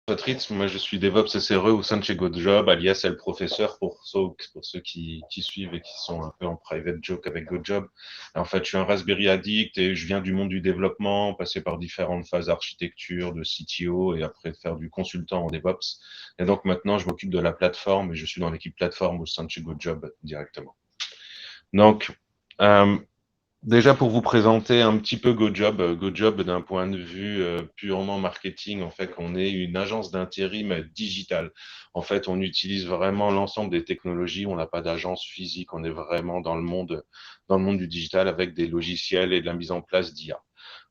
Patrice, moi je suis DevOps SRE au sein de chez GoJob, alias le professeur pour ceux qui suivent et qui sont un peu en private joke avec GoJob. En fait, je suis un Raspberry addict et je viens du monde du développement, passer par différentes phases d'architecture, de CTO et après faire du consultant en DevOps. Et donc maintenant, je m'occupe de la plateforme et je suis dans l'équipe plateforme au sein de chez GoJob directement. Donc, euh, déjà pour vous présenter un petit peu GoJob, GoJob d'un point de vue purement marketing, en fait, on est une agence d'intérim digitale. En fait, on utilise vraiment l'ensemble des technologies. On n'a pas d'agence physique. On est vraiment dans le monde du digital avec des logiciels et de la mise en place d'IA.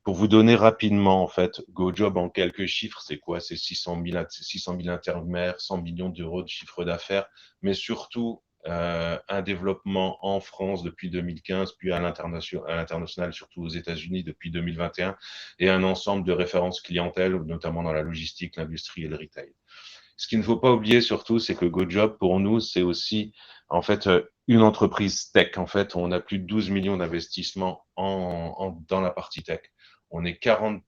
Pour vous donner rapidement, en fait, GoJob en quelques chiffres, c'est quoi? C'est 600 000 intérimaires, 100 millions d'euros de chiffre d'affaires, mais surtout un développement en France depuis 2015, puis à l'international, surtout aux États-Unis depuis 2021, et un ensemble de références clientèle, notamment dans la logistique, l'industrie et le retail. Ce qu'il ne faut pas oublier surtout, c'est que GoJob, pour nous, c'est aussi en fait une entreprise tech. En fait, on a plus de 12 millions d'investissements dans la partie tech. On est 40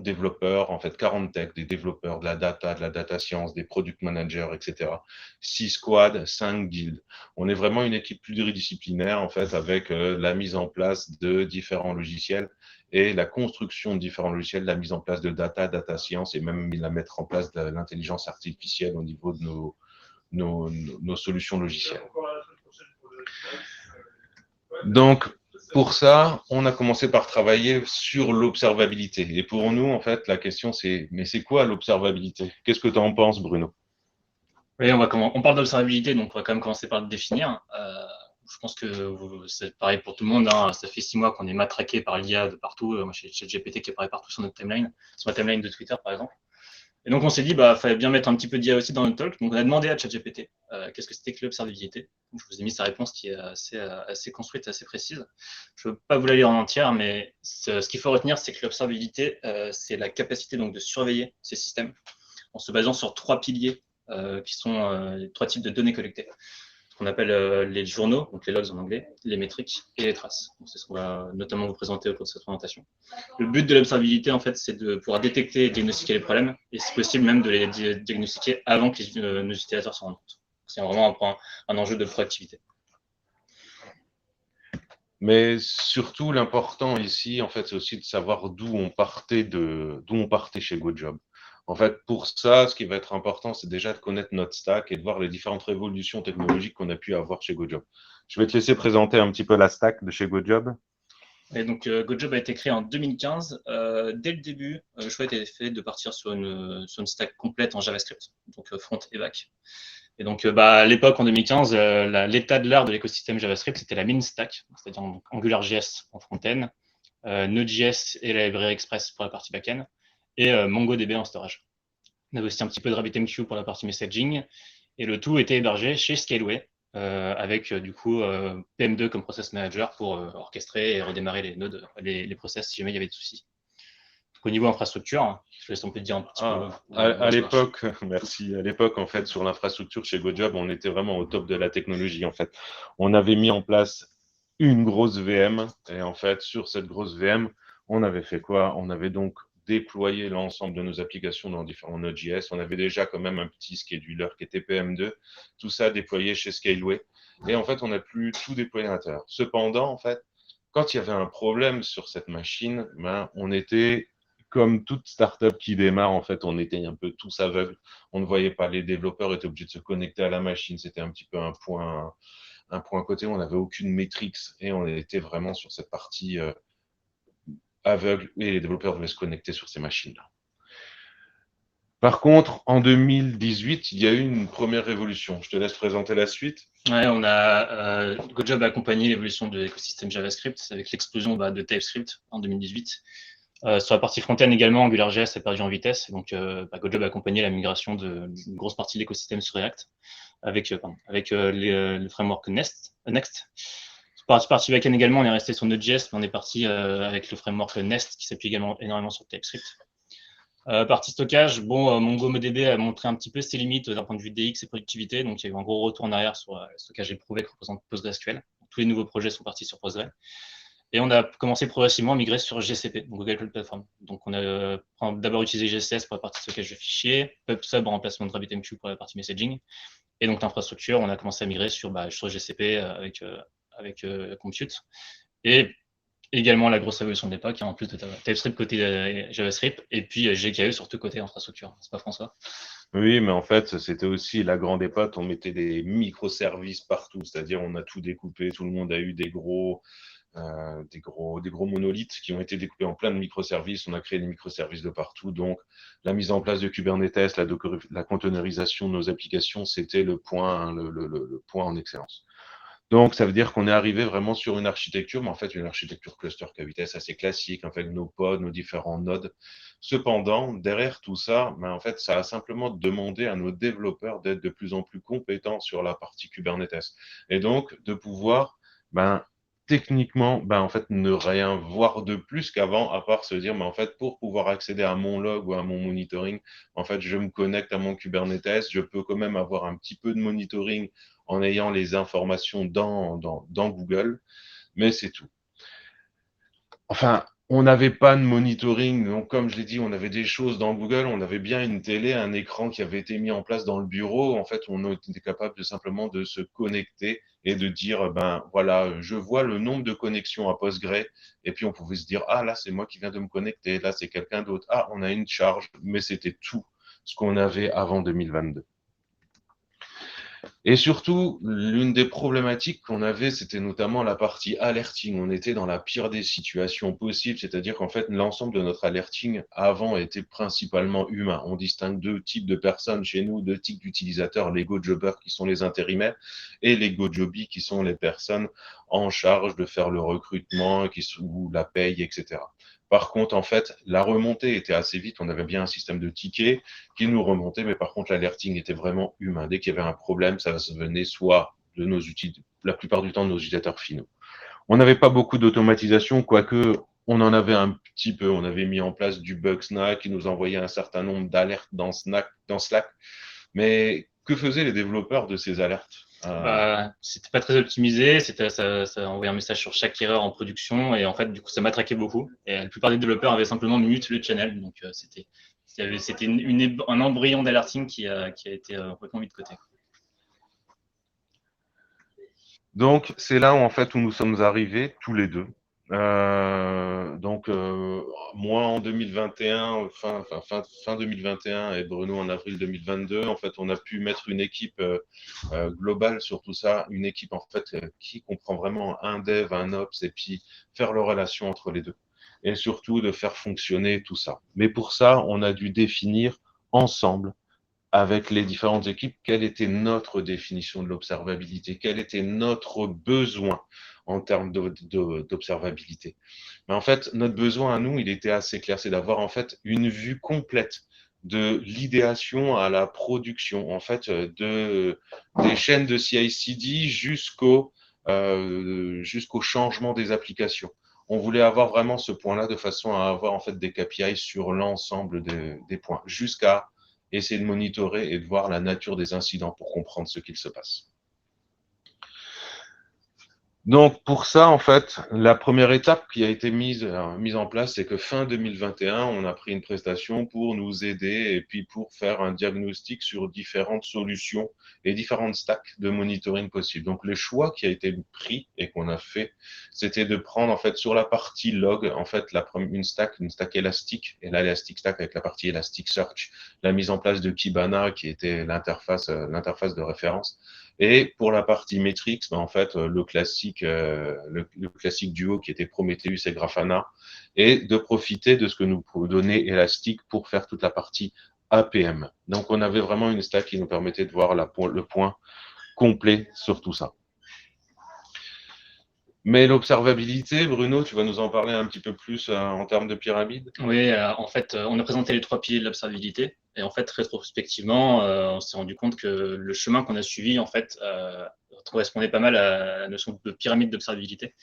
développeurs, en fait 40 tech, des développeurs, de la data science, des product managers, etc. 6 squads, 5 guilds. On est vraiment une équipe pluridisciplinaire, en fait, avec la mise en place de différents logiciels et la construction de différents logiciels, la mise en place de data science et même la mettre en place de l'intelligence artificielle au niveau de nos solutions logicielles. Donc, pour ça, on a commencé par travailler sur l'observabilité. Et pour nous, en fait, la question c'est, mais c'est quoi l'observabilité? Qu'est-ce que tu en penses, Bruno? Oui, on parle d'observabilité, donc on va quand même commencer par le définir. Je pense que c'est pareil pour tout le monde, hein. Ça fait 6 mois qu'on est matraqué par l'IA de partout. Moi, j'ai ChatGPT qui apparaît partout sur notre timeline, sur ma timeline de Twitter, par exemple. Et donc, on s'est dit, fallait bien mettre un petit peu d'IA aussi dans notre talk. Donc, on a demandé à ChatGPT qu'est-ce que c'était que l'observabilité. Je vous ai mis sa réponse qui est assez construite, assez précise. Je ne veux pas vous la lire en entière, mais ce qu'il faut retenir, c'est que l'observabilité, c'est la capacité donc de surveiller ces systèmes en se basant sur 3 piliers qui sont les 3 types de données collectées. Ce qu'on appelle les journaux, donc les logs en anglais, les métriques et les traces. C'est ce qu'on va notamment vous présenter au cours de cette présentation. Le but de l'observabilité, en fait, c'est de pouvoir détecter et diagnostiquer les problèmes, et c'est possible même de les diagnostiquer avant que nos utilisateurs s'en rendent compte. C'est vraiment un enjeu de proactivité. Mais surtout, l'important ici, en fait, c'est aussi de savoir d'où on partait chez GoJob. En fait, pour ça, ce qui va être important, c'est déjà de connaître notre stack et de voir les différentes révolutions technologiques qu'on a pu avoir chez GoJob. Je vais te laisser présenter un petit peu la stack de chez GoJob. Et donc, GoJob a été créé en 2015. Dès le début, le choix a été fait de partir sur une stack complète en JavaScript, donc front et back. Et donc, à l'époque, en 2015, l'état de l'art de l'écosystème JavaScript, c'était la main stack, c'est-à-dire AngularJS en front-end, Node.js et la librairie Express pour la partie back-end, et MongoDB en storage. On avait aussi un petit peu de RabbitMQ pour la partie messaging, et le tout était hébergé chez Scaleway, avec du coup PM2 comme process manager pour orchestrer et redémarrer les nodes, les process si jamais il y avait des soucis. Donc, au niveau infrastructure, je laisse on peut dire un petit peu. À l'époque, merci. À l'époque, en fait, sur l'infrastructure chez GoJob, on était vraiment au top de la technologie. En fait, on avait mis en place une grosse VM et en fait, sur cette grosse VM, on avait fait quoi? On avait donc déployé l'ensemble de nos applications dans différents Node.js. On avait déjà quand même un petit scheduler qui était PM2. Tout ça déployé chez Scaleway. Et en fait, on a pu tout déployer à l'intérieur. Cependant, en fait, quand il y avait un problème sur cette machine, ben, on était comme toute startup qui démarre, en fait, on était un peu tous aveugles. On ne voyait pas, les développeurs étaient obligés de se connecter à la machine. C'était un petit peu un point côté. On n'avait aucune métrique et on était vraiment sur cette partie aveugle et les développeurs devaient se connecter sur ces machines-là. Par contre, en 2018, il y a eu une première révolution. Je te laisse présenter la suite. Ouais, GoJob a accompagné l'évolution de l'écosystème JavaScript avec l'explosion de TypeScript en 2018. Sur la partie front-end également, AngularJS a perdu en vitesse. Donc, GoJob a accompagné la migration d'une grosse partie de l'écosystème sur React avec le framework Next. Sur la partie back-end également, on est resté sur Node.js, mais on est parti avec le framework Nest qui s'appuie également énormément sur TypeScript. Partie stockage, MongoDB a montré un petit peu ses limites d'un point de vue DX et productivité. Donc, il y a eu un gros retour en arrière sur le stockage éprouvé que représente PostgreSQL. Tous les nouveaux projets sont partis sur Postgre. Et on a commencé progressivement à migrer sur GCP, donc Google Cloud Platform. Donc on a d'abord utilisé GCS pour la partie stockage de fichiers, PubSub en remplacement de RabbitMQ pour la partie messaging. Et donc l'infrastructure, on a commencé à migrer sur GCP avec Compute. Et également la grosse révolution de l'époque, en plus de TypeScript côté JavaScript, et puis GKE surtout côté infrastructure. C'est pas François? Oui, mais en fait, c'était aussi la grande époque, on mettait des microservices partout, c'est-à-dire on a tout découpé, tout le monde a eu des gros monolithes qui ont été découpés en plein de microservices. On a créé des microservices de partout. Donc, la mise en place de Kubernetes, la containerisation de nos applications, c'était le point, le point en excellence. Donc, ça veut dire qu'on est arrivé vraiment sur une architecture, mais en fait, une architecture cluster K8S assez classique, avec nos pods, nos différents nodes. Cependant, derrière tout ça, en fait, ça a simplement demandé à nos développeurs d'être de plus en plus compétents sur la partie Kubernetes. Et donc, de pouvoir, techniquement, en fait, ne rien voir de plus qu'avant, à part se dire, en fait, pour pouvoir accéder à mon log ou à mon monitoring, en fait, je me connecte à mon Kubernetes, je peux quand même avoir un petit peu de monitoring en ayant les informations dans Google, mais c'est tout. Enfin, on n'avait pas de monitoring, donc comme je l'ai dit, on avait des choses dans Google, on avait bien une télé, un écran qui avait été mis en place dans le bureau. En fait, on était capable de simplement de se connecter et de dire, voilà, je vois le nombre de connexions à Postgre, et puis on pouvait se dire, ah là, c'est moi qui viens de me connecter, là, c'est quelqu'un d'autre, ah, on a une charge, mais c'était tout ce qu'on avait avant 2022. Et surtout, l'une des problématiques qu'on avait, c'était notamment la partie alerting. On était dans la pire des situations possibles, c'est-à-dire qu'en fait, l'ensemble de notre alerting avant était principalement humain. On distingue deux types de personnes chez nous, deux types d'utilisateurs, les go-jobbers qui sont les intérimaires et les go-jobbies qui sont les personnes en charge de faire le recrutement, ou la paye, etc. Par contre, en fait, la remontée était assez vite. On avait bien un système de tickets qui nous remontait, mais par contre, l'alerting était vraiment humain. Dès qu'il y avait un problème, ça venait soit de nos utilisateurs, la plupart du temps, de nos utilisateurs finaux. On n'avait pas beaucoup d'automatisation, quoique on en avait un petit peu. On avait mis en place du Bugsnag qui nous envoyait un certain nombre d'alertes dans Slack. Mais que faisaient les développeurs de ces alertes? C'était pas très optimisé, ça envoyait un message sur chaque erreur en production, et en fait, du coup, ça matraquait beaucoup. Et la plupart des développeurs avaient simplement mute le channel, donc c'était un embryon d'alerting qui a été complètement mis de côté. Donc, c'est là où, en fait, où nous sommes arrivés, tous les deux. Moi en 2021, fin 2021 et Bruno en avril 2022, en fait, on a pu mettre une équipe globale sur tout ça, une équipe en fait qui comprend vraiment un dev, un ops et puis faire la relation entre les deux et surtout de faire fonctionner tout ça. Mais pour ça, on a dû définir ensemble avec les différentes équipes, quelle était notre définition de l'observabilité, quel était notre besoin en termes d'observabilité. Mais en fait, notre besoin à nous, il était assez clair, c'est d'avoir en fait une vue complète de l'idéation à la production, en fait, des chaînes de CI/CD jusqu'au changement des applications. On voulait avoir vraiment ce point-là de façon à avoir en fait des KPI sur l'ensemble des points, jusqu'à essayer de monitorer et de voir la nature des incidents pour comprendre ce qu'il se passe. Donc, pour ça, en fait, la première étape qui a été mise en place, c'est que fin 2021, on a pris une prestation pour nous aider et puis pour faire un diagnostic sur différentes solutions et différentes stacks de monitoring possibles. Donc, le choix qui a été pris et qu'on a fait, c'était de prendre, en fait, sur la partie log, en fait, une stack élastique, et l'Elastic Stack avec la partie Elasticsearch, la mise en place de Kibana, qui était l'interface de référence. Et pour la partie Metrics, en fait, le classique duo qui était Prometheus et Grafana, et de profiter de ce que nous donnait Elastic pour faire toute la partie APM. Donc, on avait vraiment une stack qui nous permettait de voir le point complet sur tout ça. Mais l'observabilité, Bruno, tu vas nous en parler un petit peu plus en termes de pyramide? Oui, en fait, on a présenté les 3 piliers de l'observabilité. Et en fait, rétrospectivement, on s'est rendu compte que le chemin qu'on a suivi, en fait, correspondait pas mal à la notion de pyramide d'observabilité.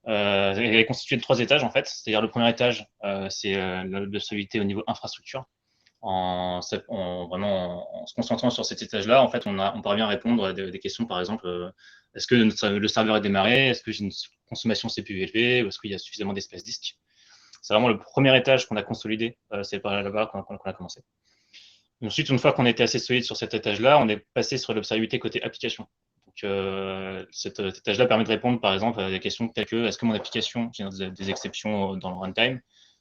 Elle est constituée de 3 étages, en fait. C'est-à-dire le premier étage, c'est l'observabilité au niveau infrastructure. en se concentrant sur cet étage-là, en fait, on parvient à répondre à des questions, par exemple, est-ce que le serveur est démarré, est-ce que j'ai une consommation CPU élevée, ou est-ce qu'il y a suffisamment d'espace disque. C'est vraiment le premier étage qu'on a consolidé, c'est par là-bas qu'on a commencé. Ensuite, une fois qu'on était assez solide sur cet étage-là, on est passé sur l'observabilité côté application. Donc, cet étage-là permet de répondre, par exemple, à des questions telles que est-ce que mon application génère des exceptions dans le runtime?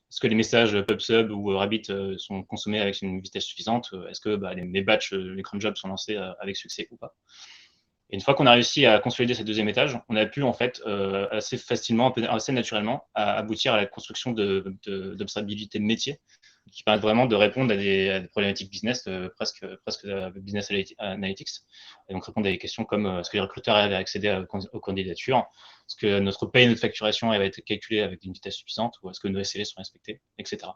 Est-ce que les messages PubSub ou Rabbit sont consommés avec une vitesse suffisante? Est-ce que mes batchs, les cron jobs sont lancés avec succès ou pas? Et une fois qu'on a réussi à consolider ce deuxième étage, on a pu en fait assez facilement, assez naturellement, aboutir à la construction d'observabilité métier qui permettent vraiment de répondre à des problématiques business, presque business analytics. Et donc répondre à des questions comme est-ce que les recruteurs avaient accédé aux candidatures, est-ce que notre paye et notre facturation avaient été calculées avec une vitesse suffisante, ou est-ce que nos SLA sont respectés, etc.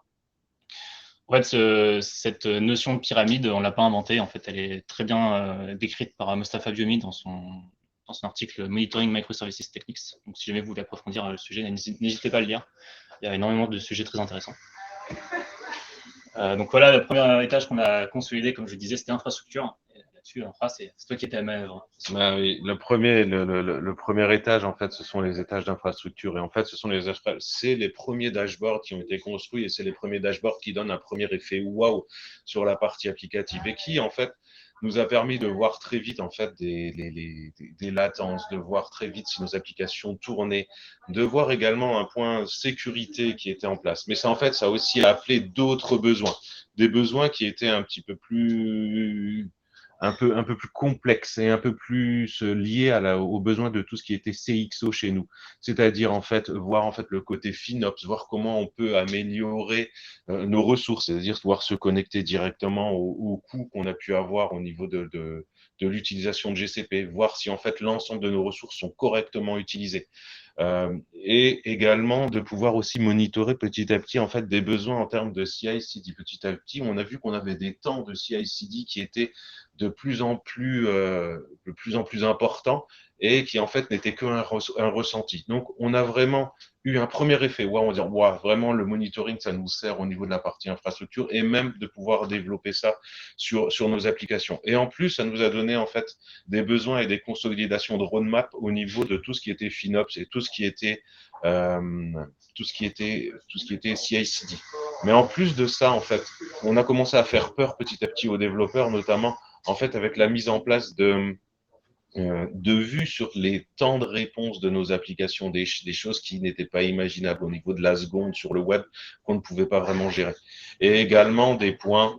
En fait, cette notion de pyramide, on ne l'a pas inventée. En fait, elle est très bien décrite par Mostafa Biomi dans son article Monitoring Microservices Techniques. Donc, si jamais vous voulez approfondir le sujet, n'hésitez pas à le lire. Il y a énormément de sujets très intéressants. Donc voilà, le premier étage qu'on a consolidé, comme je disais, c'était infrastructure. Et là-dessus, infra, c'est toi qui étais à manœuvre. Bah oui, le premier étage, en fait, ce sont les étages d'infrastructure. Et en fait, c'est les premiers dashboards qui ont été construits et c'est les premiers dashboards qui donnent un premier effet wow sur la partie applicative et qui, en fait, nous a permis de voir très vite, en fait, des latences, de voir très vite si nos applications tournaient, de voir également un point sécurité qui était en place. Mais ça, en fait, ça a aussi appelé d'autres besoins, des besoins qui étaient un peu plus complexe et un peu plus lié aux besoins de tout ce qui était CXO chez nous. C'est-à-dire, en fait, voir en fait le côté FinOps, voir comment on peut améliorer nos ressources, c'est-à-dire pouvoir se connecter directement aux coûts qu'on a pu avoir au niveau de l'utilisation de GCP, voir si en fait l'ensemble de nos ressources sont correctement utilisées. Et également de pouvoir aussi monitorer petit à petit en fait des besoins en termes de CI/CD. Petit à petit, on a vu qu'on avait des temps de CI/CD qui étaient de plus en plus importants et qui en fait n'étaient qu'un ressenti. Donc, on a vraiment eu un premier effet. Ouais, on va dire, ouais, vraiment le monitoring, ça nous sert au niveau de la partie infrastructure et même de pouvoir développer ça sur nos applications. Et en plus, ça nous a donné en fait des besoins et des consolidations de roadmap au niveau de tout ce qui était FinOps et tout ce qui était CI/CD. Mais en plus de ça, en fait, on a commencé à faire peur petit à petit aux développeurs, notamment en fait avec la mise en place de vues sur les temps de réponse de nos applications, des choses qui n'étaient pas imaginables au niveau de la seconde sur le web qu'on ne pouvait pas vraiment gérer. Et également des points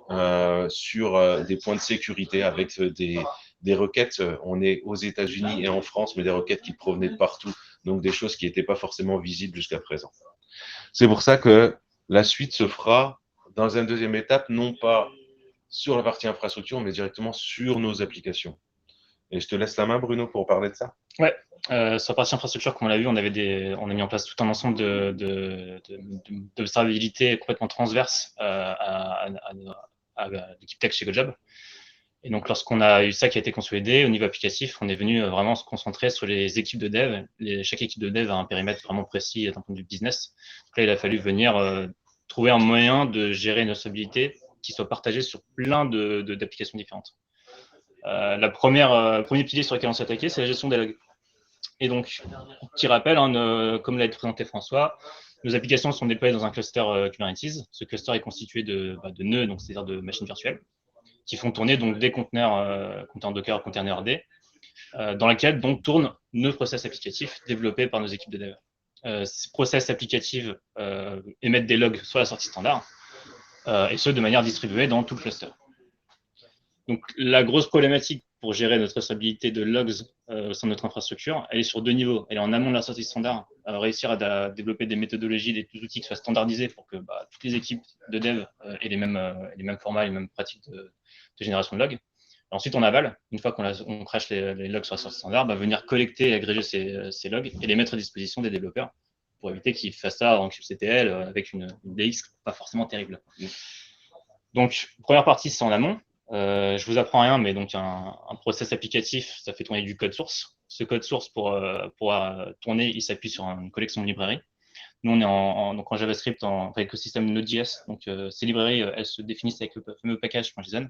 sur des points de sécurité avec des requêtes. On est aux États-Unis et en France, mais des requêtes qui provenaient de partout. Donc des choses qui n'étaient pas forcément visibles jusqu'à présent. C'est pour ça que la suite se fera dans une deuxième étape, non pas sur la partie infrastructure, mais directement sur nos applications. Et je te laisse la main, Bruno, pour parler de ça. Ouais, sur la partie infrastructure, comme on l'a vu, on a mis en place tout un ensemble d'observabilité complètement transverse à l'équipe tech chez GoJob. Et donc, lorsqu'on a eu ça qui a été consolidé au niveau applicatif, on est venu vraiment se concentrer sur les équipes de dev. Chaque équipe de dev a un périmètre vraiment précis d'un point de vue business. Donc là, il a fallu venir trouver un moyen de gérer une stabilité qui soit partagée sur plein d'applications différentes. Le premier pilier sur lequel on s'est attaqué, c'est la gestion des logs. Et donc, petit rappel, comme l'a présenté François, nos applications sont déployées dans un cluster Kubernetes. Ce cluster est constitué de nœuds, donc c'est-à-dire de machines virtuelles, qui font tourner donc des conteneurs Docker, containers RD, dans lesquels donc tournent nos process applicatifs développés par nos équipes de dev. Ces process applicatifs émettent des logs sur la sortie standard, et ce de manière distribuée dans tout le cluster. Donc, la grosse problématique pour gérer notre stabilité de logs au sein de notre infrastructure, elle est sur deux niveaux. Elle est en amont de la sortie standard, réussir à développer des méthodologies, des outils qui soient standardisés pour que toutes les équipes de dev aient les mêmes formats, les mêmes pratiques de génération de logs. Et ensuite, en aval, une fois qu'on crache les logs sur la sortie standard, venir collecter et agréger ces logs et les mettre à disposition des développeurs pour éviter qu'ils fassent ça en kubectl avec une DX pas forcément terrible. Donc, première partie, c'est en amont. Je vous apprends rien, mais donc un process applicatif, ça fait tourner du code source. Ce code source, pour pouvoir tourner, il s'appuie sur une collection de librairies. Nous, on est donc en JavaScript, en écosystème Node.js. Donc, ces librairies, elles se définissent avec le fameux package.json.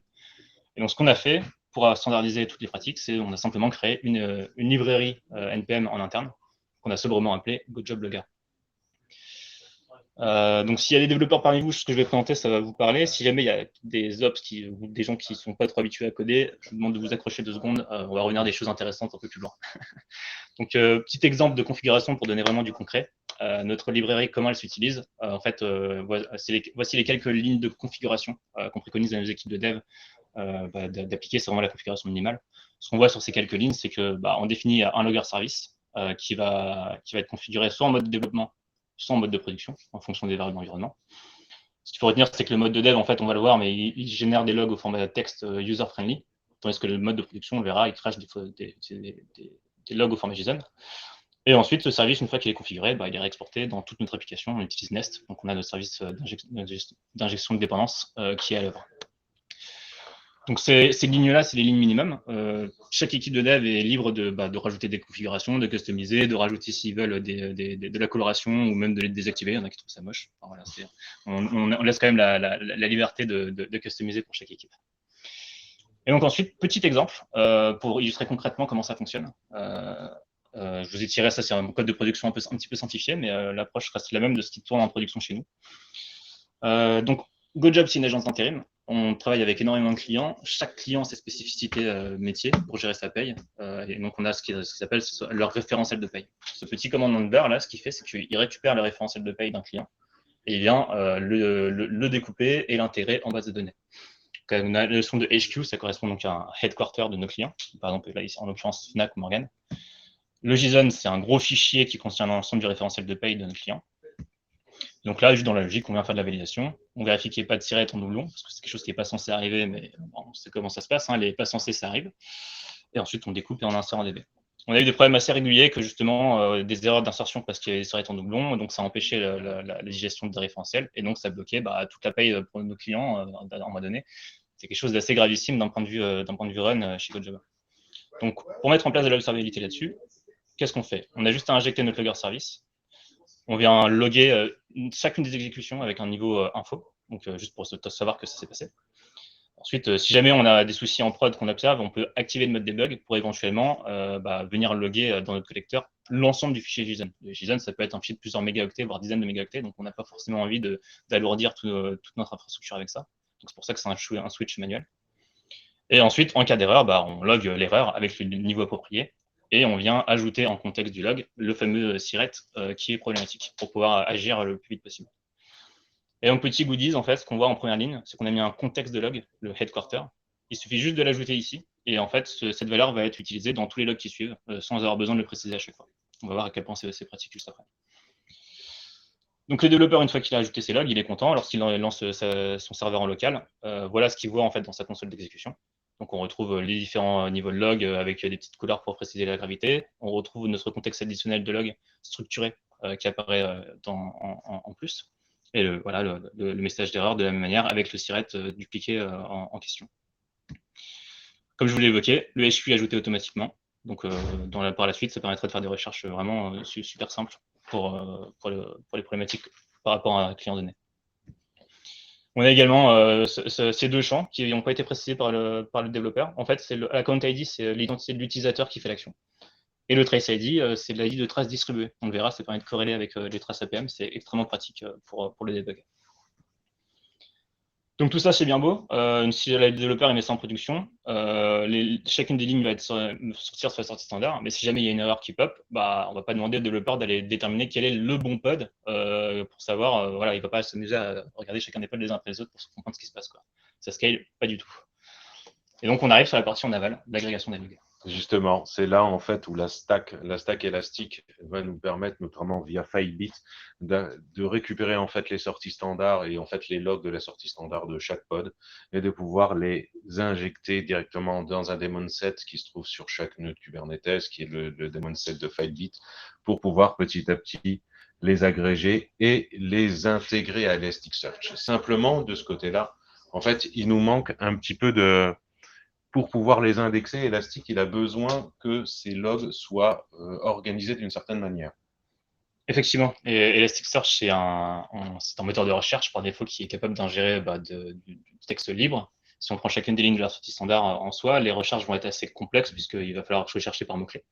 Et donc, ce qu'on a fait pour standardiser toutes les pratiques, c'est on a simplement créé une librairie NPM en interne qu'on a sobrement appelée GoJobLogger. Donc, s'il y a des développeurs parmi vous, ce que je vais présenter, ça va vous parler. Si jamais il y a des ops ou des gens qui ne sont pas trop habitués à coder, je vous demande de vous accrocher 2 secondes. On va revenir à des choses intéressantes un peu plus loin. Donc, petit exemple de configuration pour donner vraiment du concret. Notre librairie, comment elle s'utilise? En fait, voici les quelques lignes de configuration qu'on préconise dans les équipes de dev d'appliquer. C'est vraiment la configuration minimale. Ce qu'on voit sur ces quelques lignes, c'est que on définit un logger service qui va être configuré soit en mode développement, soit en mode de production, en fonction des variables d'environnement. Ce qu'il faut retenir, c'est que le mode de dev, en fait, on va le voir, mais il génère des logs au format texte user-friendly, tandis que le mode de production, on verra, il crache des logs au format JSON. Et ensuite, ce service, une fois qu'il est configuré, il est réexporté dans toute notre application. On utilise Nest, donc on a notre service d'injection de dépendance qui est à l'œuvre. Donc ces lignes-là, c'est les lignes minimum. Chaque équipe de dev est libre de rajouter des configurations, de customiser, de rajouter s'ils veulent de la coloration ou même de les désactiver. Il y en a qui trouvent ça moche. Enfin, voilà, on laisse quand même la liberté de customiser pour chaque équipe. Et donc ensuite, petit exemple pour illustrer concrètement comment ça fonctionne. Je vous ai tiré ça, c'est un code de production un petit peu simplifié, mais l'approche reste la même de ce qui tourne en production chez nous. Donc, GoJob, c'est une agence d'intérim. On travaille avec énormément de clients. Chaque client a ses spécificités métiers pour gérer sa paye. Et donc, on a ce qui s'appelle leur référentiel de paye. Ce petit command number, là, ce qu'il fait, c'est qu'il récupère le référentiel de paye d'un client et il vient le découper et l'intégrer en base de données. Donc, on a la notion de HQ, ça correspond donc à un headquarter de nos clients. Par exemple, là, ici, en l'occurrence, Fnac ou Morgan. Le JSON, c'est un gros fichier qui contient l'ensemble du référentiel de paye de nos clients. Donc là, juste dans la logique, on vient faire de la validation. On vérifie qu'il n'y ait pas de tirette en doublon, parce que c'est quelque chose qui n'est pas censé arriver, mais bon, on sait comment ça se passe. Elle n'est pas censée, ça arrive. Et ensuite, on découpe et on insère en DB. On a eu des problèmes assez réguliers que justement des erreurs d'insertion parce qu'il y avait des tirettes en doublon, donc ça a empêché la digestion des référentiels et donc ça bloquait toute la paye pour nos clients en un mois donné. C'est quelque chose d'assez gravissime d'un point de vue run chez GoJob. Donc, pour mettre en place de l'observabilité là-dessus, qu'est-ce qu'on fait? On a juste à injecter notre logger service. On vient loguer chacune des exécutions avec un niveau info, donc juste pour savoir que ça s'est passé. Ensuite, si jamais on a des soucis en prod qu'on observe, on peut activer le mode debug pour éventuellement venir loguer dans notre collecteur l'ensemble du fichier JSON. Le JSON, ça peut être un fichier de plusieurs mégaoctets, voire dizaines de mégaoctets, donc on n'a pas forcément envie d'alourdir toute notre infrastructure avec ça. Donc c'est pour ça que c'est un switch manuel. Et ensuite, en cas d'erreur, on log l'erreur avec le niveau approprié et on vient ajouter en contexte du log le fameux siret qui est problématique pour pouvoir agir le plus vite possible. Et donc, petit goodies, en fait, ce qu'on voit en première ligne, c'est qu'on a mis un contexte de log, le headquarter. Il suffit juste de l'ajouter ici. Et en fait, cette valeur va être utilisée dans tous les logs qui suivent, sans avoir besoin de le préciser à chaque fois. On va voir à quel point c'est pratique juste après. Donc, le développeur, une fois qu'il a ajouté ses logs, il est content. Lorsqu'il lance son serveur en local, voilà ce qu'il voit en fait dans sa console d'exécution. Donc, on retrouve les différents niveaux de log avec des petites couleurs pour préciser la gravité. On retrouve notre contexte additionnel de log structuré qui apparaît en plus. Et le message d'erreur de la même manière avec le siret dupliqué en question. Comme je vous l'ai évoqué, le HQ est ajouté automatiquement. Donc, par la suite, ça permettra de faire des recherches vraiment super simples pour les problématiques par rapport à un client donné. On a également ces 2 champs qui n'ont pas été précisés par le développeur. En fait, c'est l'account ID, c'est l'identité de l'utilisateur qui fait l'action. Et le trace ID, c'est l'ID de trace distribuée. On le verra, ça permet de corréler avec les traces APM. C'est extrêmement pratique pour le debug. Donc tout ça, c'est bien beau. Si le développeur met ça en production, chacune des lignes va sortir sur la sortie standard. Mais si jamais il y a une erreur qui pop, on ne va pas demander au développeur d'aller déterminer quel est le bon pod pour savoir. Il ne va pas s'amuser à regarder chacun des pods les uns après les autres pour comprendre ce qui se passe. Ça scale pas du tout. Et donc on arrive sur la partie en aval, l'agrégation des logs. Justement, c'est là en fait où la stack élastique va nous permettre, notamment via Filebit, de récupérer en fait les sorties standards et en fait les logs de la sortie standard de chaque pod et de pouvoir les injecter directement dans un daemon set qui se trouve sur chaque nœud Kubernetes, qui est le daemon set de Filebit, pour pouvoir petit à petit les agréger et les intégrer à Elasticsearch. Simplement, de ce côté-là, en fait, il nous manque un petit peu de... Pour pouvoir les indexer, Elastic, il a besoin que ces logs soient organisés d'une certaine manière. Effectivement, et Elasticsearch, c'est un moteur de recherche par défaut qui est capable d'ingérer du texte libre. Si on prend chacune des lignes de la sortie standard en soi, les recherches vont être assez complexes puisqu'il va falloir chercher par mots-clés.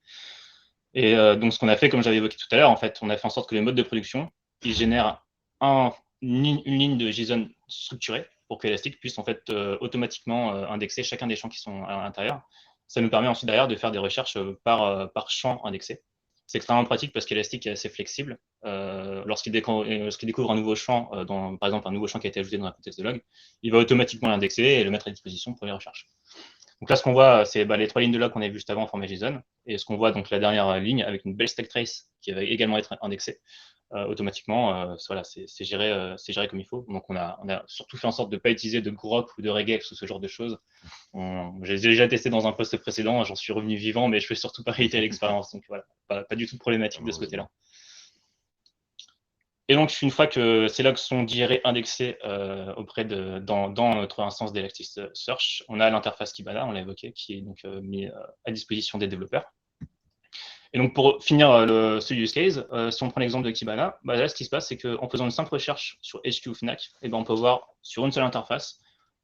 Et donc, ce qu'on a fait, comme j'avais évoqué tout à l'heure, en fait, on a fait en sorte que les modes de production, ils génèrent une ligne de JSON structurée pour que Elastic puisse en fait automatiquement indexer chacun des champs qui sont à l'intérieur. Ça nous permet ensuite derrière de faire des recherches par champ indexé. C'est extrêmement pratique parce qu'Elastic est assez flexible. Lorsqu'il découvre un nouveau champ, par exemple un nouveau champ qui a été ajouté dans un contexte de log, il va automatiquement l'indexer et le mettre à disposition pour les recherches. Donc là, ce qu'on voit, c'est les 3 lignes de log qu'on a vu juste avant en format JSON. Et ce qu'on voit, donc la dernière ligne avec une belle stack trace qui va également être indexée automatiquement. Voilà, c'est géré comme il faut. Donc on a surtout fait en sorte de ne pas utiliser de grok ou de regex ou ce genre de choses. J'ai déjà testé dans un post précédent, j'en suis revenu vivant, mais je ne fais surtout pas réitérer l'expérience. Donc voilà, pas du tout de problématique de ce côté-là. Et donc, une fois que ces logs sont digérés, indexés dans notre instance d'Elasticsearch, on a l'interface Kibana, on l'a évoqué, qui est donc mis à disposition des développeurs. Et donc, pour finir ce use case, si on prend l'exemple de Kibana, là, ce qui se passe, c'est qu'en faisant une simple recherche sur HQ Fnac, on peut voir sur une seule interface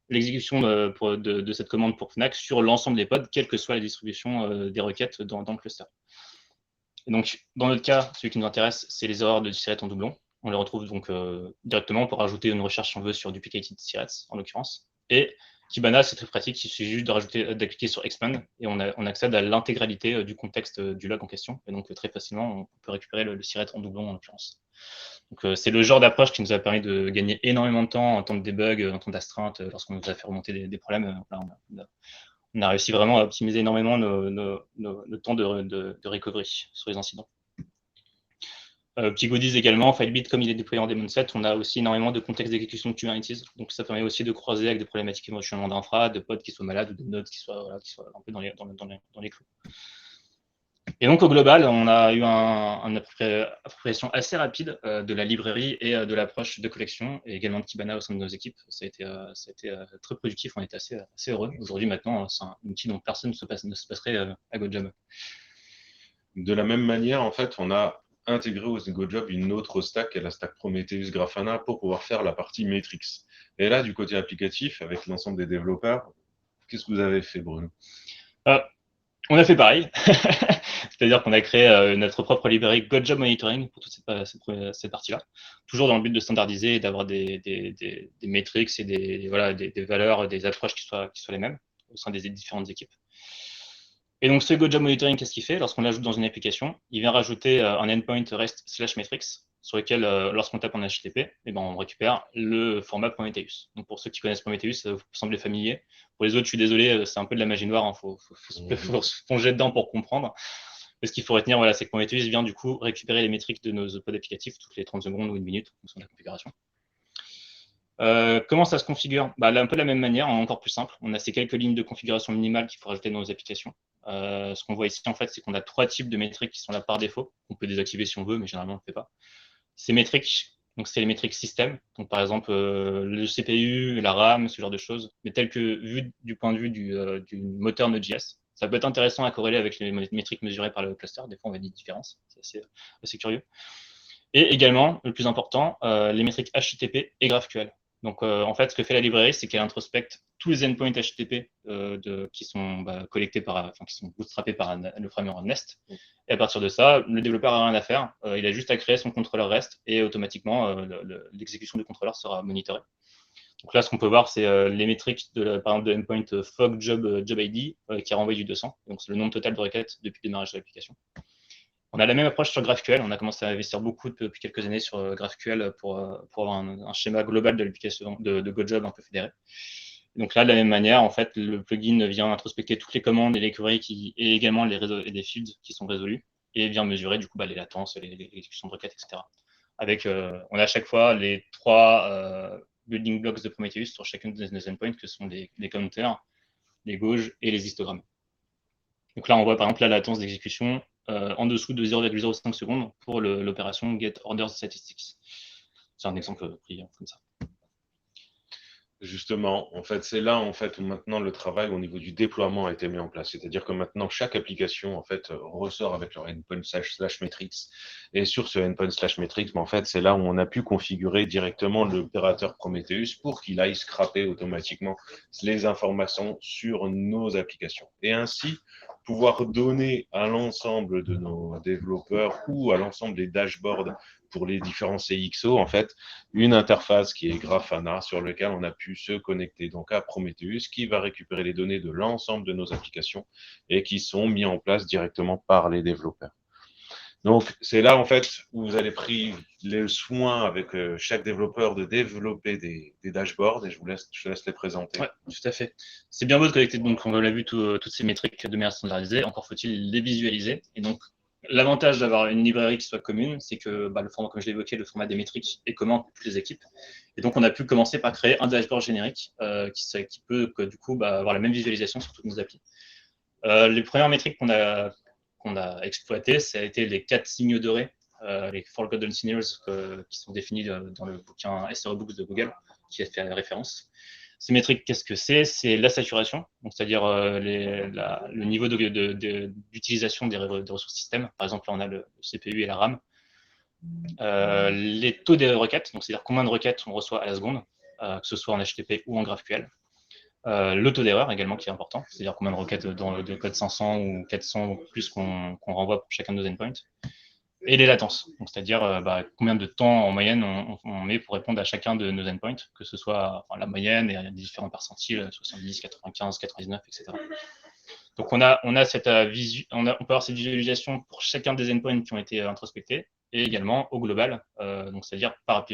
l'exécution de cette commande pour Fnac sur l'ensemble des pods, quelle que soit la distribution des requêtes dans le cluster. Et donc, dans notre cas, celui qui nous intéresse, c'est les erreurs de secrets en doublon. On les retrouve donc directement pour rajouter une recherche, si on veut, sur duplicated secrets, en l'occurrence. Et Kibana, c'est très pratique, il suffit juste d'appliquer sur expand et on accède à l'intégralité du contexte du log en question. Et donc, très facilement, on peut récupérer le secret en doublon, en l'occurrence. Donc, c'est le genre d'approche qui nous a permis de gagner énormément de temps en temps de debug, en temps d'astreinte, lorsqu'on nous a fait remonter des problèmes. Là, on a réussi vraiment à optimiser énormément nos temps de recovery sur les incidents. Petit goodies également, Filebit, comme il est déployé en daemon set, on a aussi énormément de contexte d'exécution de Kubernetes. Donc ça permet aussi de croiser avec des problématiques éventuellement d'infra, de pods qui soient malades ou de nodes qui soient un peu dans les clous. Et donc au global, on a eu une appropriation assez rapide de la librairie et de l'approche de collection, et également de Kibana au sein de nos équipes. Ça a été très productif, on était assez heureux. Aujourd'hui, maintenant, c'est un outil dont personne ne se passerait à GoJob. De la même manière, en fait, on a intégré au GoJob une autre stack, qui est la stack Prometheus Grafana, pour pouvoir faire la partie Matrix. Et là, du côté applicatif, avec l'ensemble des développeurs, qu'est-ce que vous avez fait, Bruno? On a fait pareil. C'est-à-dire qu'on a créé notre propre librairie GoJob Monitoring pour toute cette partie-là. Toujours dans le but de standardiser et d'avoir des métriques et des valeurs, des approches qui soient les mêmes au sein des différentes équipes. Et donc, ce GoJob Monitoring, qu'est-ce qu'il fait? Lorsqu'on l'ajoute dans une application, il vient rajouter un endpoint REST/metrics sur lequel, lorsqu'on tape en HTTP, on récupère le format Prometheus. Donc, pour ceux qui connaissent Prometheus, ça vous semble familier. Pour les autres, je suis désolé, c'est un peu de la magie noire, faut se plonger dedans pour comprendre. Mais ce qu'il faut retenir, c'est que Prometheus vient du coup récupérer les métriques de nos pods applicatifs toutes les 30 secondes ou une minute en fonction de la configuration. Comment ça se configure? Un peu de la même manière, encore plus simple. On a ces quelques lignes de configuration minimale qu'il faut rajouter dans nos applications. Ce qu'on voit ici, en fait, c'est qu'on a 3 types de métriques qui sont là par défaut. On peut désactiver si on veut, mais généralement, on ne le fait pas. Ces métriques, donc c'est les métriques système. Donc, par exemple, le CPU, la RAM, ce genre de choses. Mais telles que vues du point de vue du moteur Node.js. Ça peut être intéressant à corréler avec les métriques mesurées par le cluster. Des fois, on va des différences. C'est assez curieux. Et également, le plus important, les métriques HTTP et GraphQL. Donc, en fait, ce que fait la librairie, c'est qu'elle introspecte tous les endpoints HTTP qui sont collectés qui sont bootstrappés par le framework Nest. Et à partir de ça, le développeur n'a rien à faire. Il a juste à créer son contrôleur REST et automatiquement, l'exécution du contrôleur sera monitorée. Donc là, ce qu'on peut voir, c'est les métriques par exemple de endpoint fog job ID qui renvoie du 200. Donc, c'est le nombre total de requêtes depuis le démarrage de l'application. On a la même approche sur GraphQL. On a commencé à investir beaucoup depuis quelques années sur GraphQL pour avoir un schéma global de l'application de GoJob un peu fédéré. Donc là, de la même manière, en fait, le plugin vient introspecter toutes les commandes et les queries et également les fields qui sont résolus et vient mesurer du coup les latences, l'exécution de requêtes, etc. On a à chaque fois les 3 building blocks de Prometheus sur chacune des endpoints que sont les counters, les gauges et les histogrammes. Donc là, on voit par exemple la latence d'exécution en dessous de 0,05 secondes pour l'opération Get Order Statistics. C'est un exemple pris comme ça. Justement, en fait, c'est là en fait où maintenant le travail au niveau du déploiement a été mis en place. C'est-à-dire que maintenant chaque application en fait ressort avec leur endpoint slash metrics. Et sur ce endpoint slash metrics, ben, en fait, c'est là où on a pu configurer directement l'opérateur Prometheus pour qu'il aille scraper automatiquement les informations sur nos applications. Et ainsi pouvoir donner à l'ensemble de nos développeurs ou à l'ensemble des dashboards pour les différents CXO, en fait, une interface qui est Grafana sur laquelle on a pu se connecter donc à Prometheus qui va récupérer les données de l'ensemble de nos applications et qui sont mis en place directement par les développeurs. Donc, c'est là, en fait, où vous avez pris le soin avec chaque développeur de développer des dashboards et je laisse les présenter. Ouais, tout à fait. C'est bien beau de collecter, donc on l'a vu, toutes ces métriques de manière standardisée, encore faut-il les visualiser. Et donc, l'avantage d'avoir une librairie qui soit commune, c'est que le format, comme je l'évoquais, le format des métriques est commun pour toutes les équipes. Et donc, on a pu commencer par créer un dashboard générique qui peut, du coup, avoir la même visualisation sur toutes nos applis. Les premières métriques qu'on a exploitées, ça a été les 4 signes dorés, les Forgotten Signals qui sont définis dans le bouquin SRE Books de Google, qui a fait référence. Ces métriques, qu'est-ce que c'est? C'est la saturation, c'est-à-dire le niveau d'utilisation des ressources système. Par exemple, là, on a le CPU et la RAM. Les taux des requêtes, donc c'est-à-dire combien de requêtes on reçoit à la seconde, que ce soit en HTTP ou en GraphQL. Le taux d'erreur également qui est important, c'est-à-dire combien de requêtes dans le code 500 ou 400 ou plus qu'on renvoie pour chacun de nos endpoints. Et les latences, c'est-à-dire combien de temps en moyenne on met pour répondre à chacun de nos endpoints, que ce soit la moyenne et différents percentiles, 70, 95, 99, etc. Donc on peut avoir cette visualisation pour chacun des endpoints qui ont été introspectés et également au global, donc c'est-à-dire par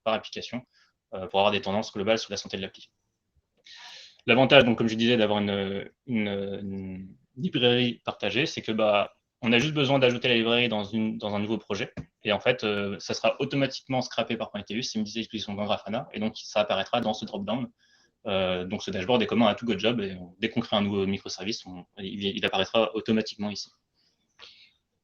application, pour avoir des tendances globales sur la santé de l'appli. L'avantage, donc, comme je disais, d'avoir une librairie partagée, c'est que on a juste besoin d'ajouter la librairie dans un nouveau projet. Et en fait, ça sera automatiquement scrappé par Prometheus, c'est mis à disposition dans Grafana, et donc ça apparaîtra dans ce drop-down. Donc ce dashboard est commun à tout GoJob, et dès qu'on crée un nouveau microservice, il apparaîtra automatiquement ici.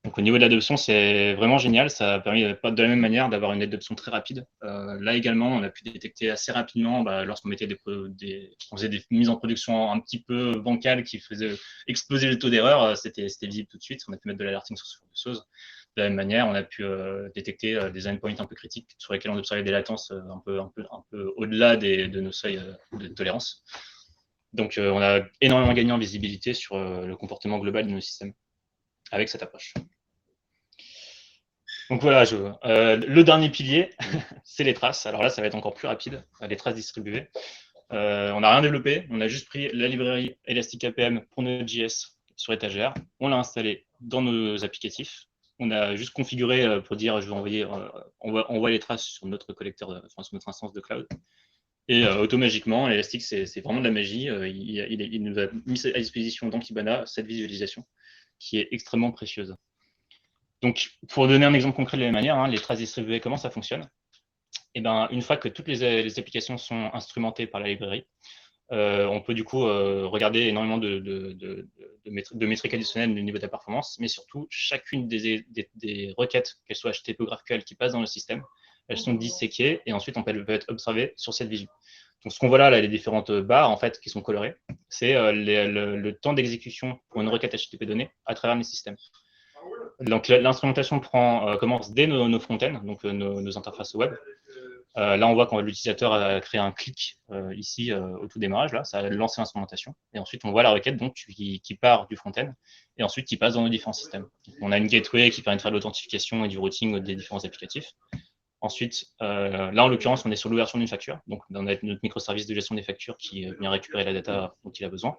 Donc au niveau de l'adoption, c'est vraiment génial. Ça a permis de la même manière d'avoir une adoption très rapide. Là également, on a pu détecter assez rapidement lorsqu'on mettait on faisait des mises en production un petit peu bancales qui faisaient exploser le taux d'erreur. C'était visible tout de suite. On a pu mettre de l'alerting sur ce genre de choses. De la même manière, on a pu détecter des endpoints un peu critiques sur lesquels on observait des latences un peu au-delà de nos seuils de tolérance. Donc on a énormément gagné en visibilité sur le comportement global de nos systèmes avec cette approche. Donc voilà, le dernier pilier, c'est les traces. Alors là, ça va être encore plus rapide, les traces distribuées. On n'a rien développé, on a juste pris la librairie Elastic APM pour Node.js sur étagère, on l'a installé dans nos applicatifs, on a juste configuré pour dire je vais envoyer, on envoie les traces sur notre collecteur, sur notre instance de cloud. Et automatiquement, Elastic, c'est vraiment de la magie. Il nous a mis à disposition dans Kibana cette visualisation qui est extrêmement précieuse. Donc, pour donner un exemple concret de la même manière, les traces distribuées, comment ça fonctionne? Et une fois que toutes les applications sont instrumentées par la librairie, on peut du coup regarder énormément de métriques additionnelles du niveau de la performance, mais surtout, chacune des requêtes, qu'elles soient HTTP ou GraphQL, qui passent dans le système, elles sont disséquées et ensuite on peut être observées sur cette visu. Donc, ce qu'on voit là, les différentes barres en fait, qui sont colorées, c'est le temps d'exécution pour une requête HTTP donnée à travers les systèmes. Donc, l'instrumentation commence dès nos front-ends, donc nos interfaces web. Là, on voit quand l'utilisateur a créé un clic ici au tout démarrage, là, ça a lancé l'instrumentation. Et ensuite, on voit la requête donc, qui part du front-end et ensuite qui passe dans nos différents systèmes. Donc, on a une gateway qui permet de faire l'authentification et du routing des différents applicatifs. Ensuite, là, en l'occurrence, on est sur l'ouverture d'une facture. Donc, on a notre microservice de gestion des factures qui vient récupérer la data dont il a besoin.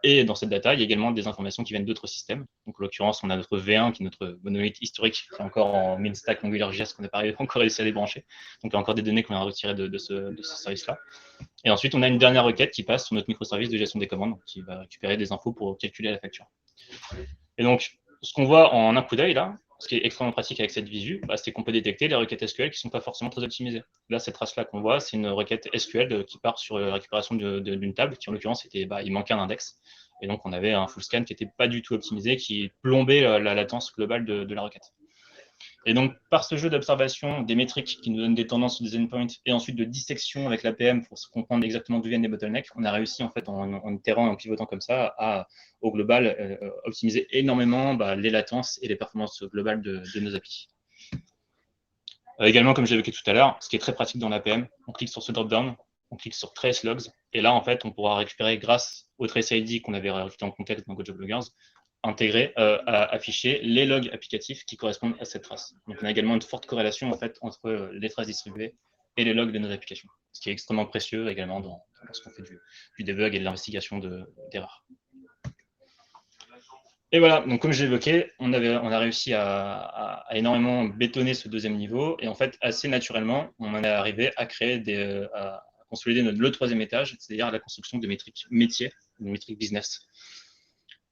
Et dans cette data, il y a également des informations qui viennent d'autres systèmes. Donc, en l'occurrence, on a notre V1, qui est notre monolithe historique, qui est encore en mid-stack AngularJS, qu'on n'a pas encore réussi à débrancher. Donc, il y a encore des données qu'on a retirées de ce service-là. Et ensuite, on a une dernière requête qui passe sur notre microservice de gestion des commandes, qui va récupérer des infos pour calculer la facture. Et donc, ce qu'on voit en un coup d'œil, là, ce qui est extrêmement pratique avec cette visu, c'est qu'on peut détecter les requêtes SQL qui ne sont pas forcément très optimisées. Là, cette trace-là qu'on voit, c'est une requête SQL qui part sur la récupération d'une table, qui en l'occurrence, il manquait un index. Et donc, on avait un full scan qui n'était pas du tout optimisé, qui plombait la latence globale de la requête. Et donc, par ce jeu d'observation des métriques qui nous donnent des tendances sur des endpoints et ensuite de dissection avec l'APM pour se comprendre exactement d'où viennent les bottlenecks, on a réussi en fait en itérant et en pivotant comme ça à, au global, optimiser énormément les latences et les performances globales de nos API. Également, comme j'évoquais tout à l'heure, ce qui est très pratique dans l'APM, on clique sur ce drop-down, on clique sur Trace Logs, et là, en fait, on pourra récupérer, grâce au Trace ID qu'on avait rajouté en contexte dans GoJob Loggers, intégrer, afficher les logs applicatifs qui correspondent à cette trace. Donc, on a également une forte corrélation en fait, entre les traces distribuées et les logs de nos applications, ce qui est extrêmement précieux également lorsqu'on fait du debug et de l'investigation d'erreurs. Et voilà, donc comme je l'évoquais, on a réussi à énormément bétonner ce deuxième niveau, et en fait, assez naturellement, on en est arrivé à créer à consolider le troisième étage, c'est-à-dire la construction de métriques métiers, de métriques business.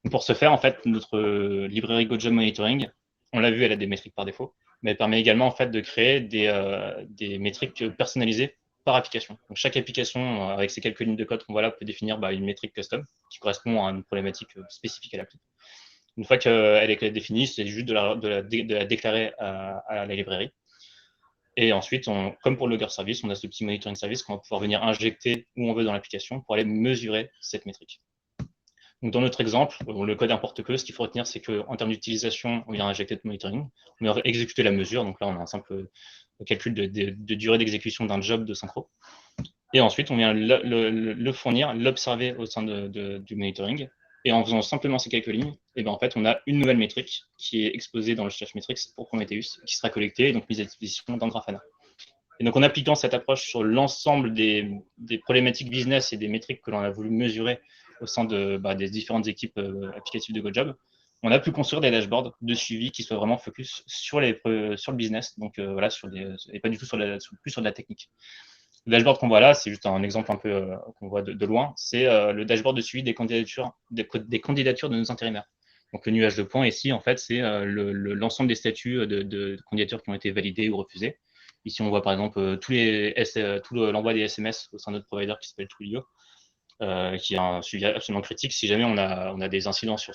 Donc pour ce faire, en fait, notre librairie GoJob Monitoring, on l'a vu, elle a des métriques par défaut, mais elle permet également en fait de créer des métriques personnalisées par application. Donc chaque application, avec ces quelques lignes de code qu'on voit là, peut définir une métrique custom qui correspond à une problématique spécifique à l'appli. Une fois qu'elle est définie, c'est juste de la déclarer à la librairie. Et ensuite, comme pour le Logger Service, on a ce petit monitoring service qu'on va pouvoir venir injecter où on veut dans l'application pour aller mesurer cette métrique. Donc dans notre exemple, le code importe peu. Ce qu'il faut retenir, c'est qu'en termes d'utilisation, on vient injecter de monitoring, on vient exécuter la mesure. Donc là, on a un simple calcul de durée d'exécution d'un job de synchro. Et ensuite, on vient le fournir, l'observer au sein du monitoring. Et en faisant simplement ces quelques lignes, en fait, on a une nouvelle métrique qui est exposée dans le Search Metrics pour Prometheus, qui sera collectée et donc mise à disposition dans Grafana. Et donc, en appliquant cette approche sur l'ensemble des problématiques business et des métriques que l'on a voulu mesurer au sein des différentes équipes applicatives de GoJob, on a pu construire des dashboards de suivi qui soient vraiment focus sur le business, donc voilà, et pas du tout plus sur de la technique. Le dashboard qu'on voit là, c'est juste un exemple un peu qu'on voit de loin, c'est le dashboard de suivi des candidatures de nos intérimaires. Donc le nuage de points ici, en fait, c'est l'ensemble des statuts de candidatures qui ont été validées ou refusées. Ici, on voit par exemple tout l'envoi des SMS au sein de notre provider qui s'appelle Twilio, qui est un suivi absolument critique. Si jamais on a des incidents sur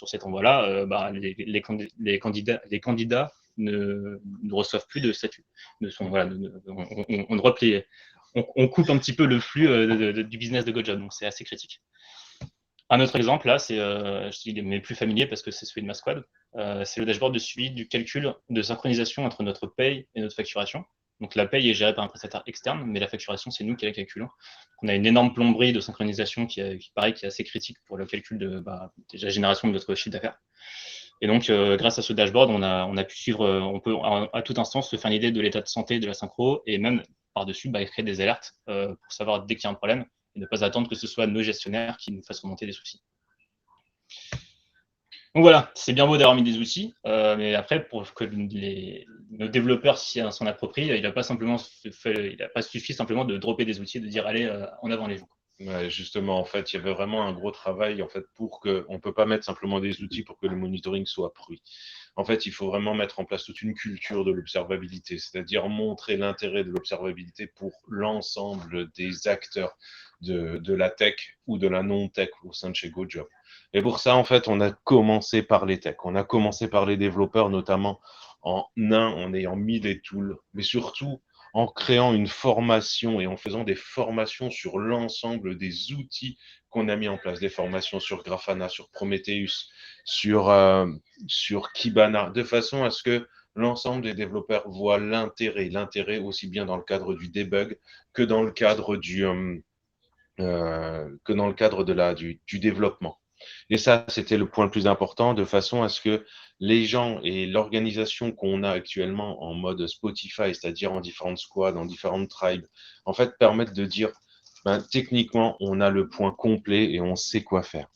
cet envoi-là, les candidats ne reçoivent plus de statut. On coupe un petit peu le flux du business de GoJob, donc c'est assez critique. Un autre exemple, là, c'est mais plus familier parce que c'est celui de ma squad. C'est le dashboard de suivi du calcul de synchronisation entre notre paye et notre facturation. Donc la paye est gérée par un prestataire externe, mais la facturation, c'est nous qui la calculons. On a une énorme plomberie de synchronisation qui est assez critique pour le calcul de la génération de notre chiffre d'affaires. Et donc, grâce à ce dashboard, on a pu suivre, on peut à toute instance se faire une idée de l'état de santé de la synchro et même par-dessus créer des alertes pour savoir dès qu'il y a un problème et ne pas attendre que ce soit nos gestionnaires qui nous fassent remonter des soucis. Donc voilà, c'est bien beau d'avoir mis des outils, mais après, pour que nos développeurs s'en approprient, il n'a pas suffi simplement de dropper des outils et de dire allez, en avant les gens. Ouais, justement, en fait, il y avait vraiment un gros travail en fait pour que on peut pas mettre simplement des outils pour que le monitoring soit pruit. En fait, il faut vraiment mettre en place toute une culture de l'observabilité, c'est-à-dire montrer l'intérêt de l'observabilité pour l'ensemble des acteurs de la tech ou de la non-tech au sein de chez GoJob. Et pour ça, en fait, on a commencé par les techs, on a commencé par les développeurs, notamment en ayant mis des tools, mais surtout en créant une formation et en faisant des formations sur l'ensemble des outils qu'on a mis en place, des formations sur Grafana, sur Prometheus, sur Kibana, de façon à ce que l'ensemble des développeurs voient l'intérêt aussi bien dans le cadre du debug que dans le cadre du développement. Et ça, c'était le point le plus important, de façon à ce que les gens et l'organisation qu'on a actuellement en mode Spotify, c'est-à-dire en différentes squads, en différentes tribes, en fait, permettent de dire, techniquement, on a le point complet et on sait quoi faire.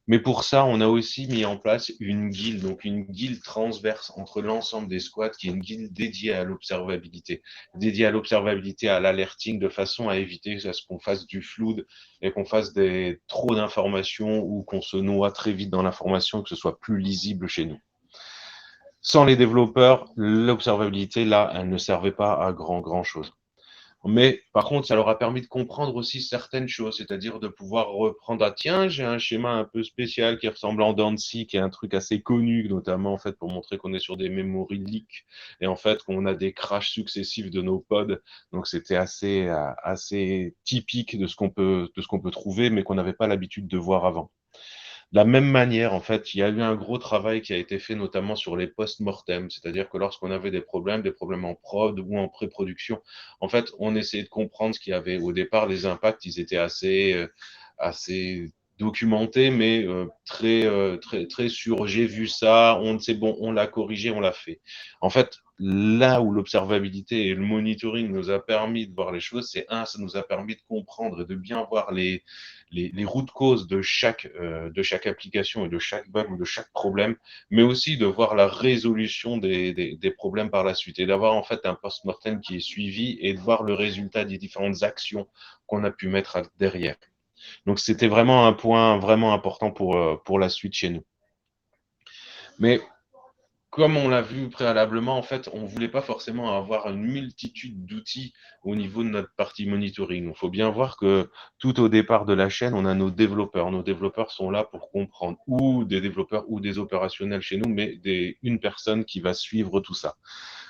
Mais pour ça, on a aussi mis en place une guilde, donc une guilde transverse entre l'ensemble des squads, qui est une guilde dédiée à l'observabilité, à l'alerting, de façon à éviter à ce qu'on fasse du flood et qu'on fasse trop d'informations ou qu'on se noie très vite dans l'information, que ce soit plus lisible chez nous. Sans les développeurs, l'observabilité, là, elle ne servait pas à grand chose. Mais par contre, ça leur a permis de comprendre aussi certaines choses, c'est-à-dire de pouvoir reprendre, ah tiens, j'ai un schéma un peu spécial qui ressemble en dents de scie, qui est un truc assez connu, notamment en fait pour montrer qu'on est sur des memory leaks et en fait qu'on a des crashs successifs de nos pods. Donc c'était assez typique de ce qu'on peut trouver, mais qu'on n'avait pas l'habitude de voir avant. De la même manière, en fait, il y a eu un gros travail qui a été fait notamment sur les post-mortem, c'est-à-dire que lorsqu'on avait des problèmes en prod ou en pré-production, en fait, on essayait de comprendre ce qu'il y avait. Au départ, les impacts, ils étaient assez documentés, mais très sur j'ai vu ça, c'est bon, on l'a corrigé, on l'a fait. En fait, là où l'observabilité et le monitoring nous a permis de voir les choses, c'est ça nous a permis de comprendre et de bien voir les routes causes de chaque application et de chaque bug ou de chaque problème, mais aussi de voir la résolution des problèmes par la suite et d'avoir en fait un post-mortem qui est suivi et de voir le résultat des différentes actions qu'on a pu mettre derrière. Donc c'était vraiment un point vraiment important pour la suite chez nous. Mais comme on l'a vu préalablement, en fait, on ne voulait pas forcément avoir une multitude d'outils au niveau de notre partie monitoring. Il faut bien voir que tout au départ de la chaîne, on a nos développeurs. Nos développeurs sont là pour comprendre, ou des développeurs ou des opérationnels chez nous, mais une personne qui va suivre tout ça.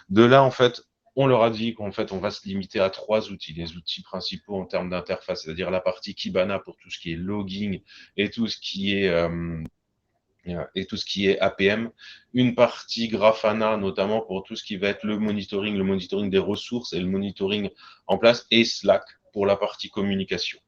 De là, en fait, on leur a dit qu'en fait, on va se limiter à 3 outils, les outils principaux en termes d'interface, c'est-à-dire la partie Kibana pour tout ce qui est logging et tout ce qui est APM, une partie Grafana notamment pour tout ce qui va être le monitoring des ressources et le monitoring en place, et Slack pour la partie communication.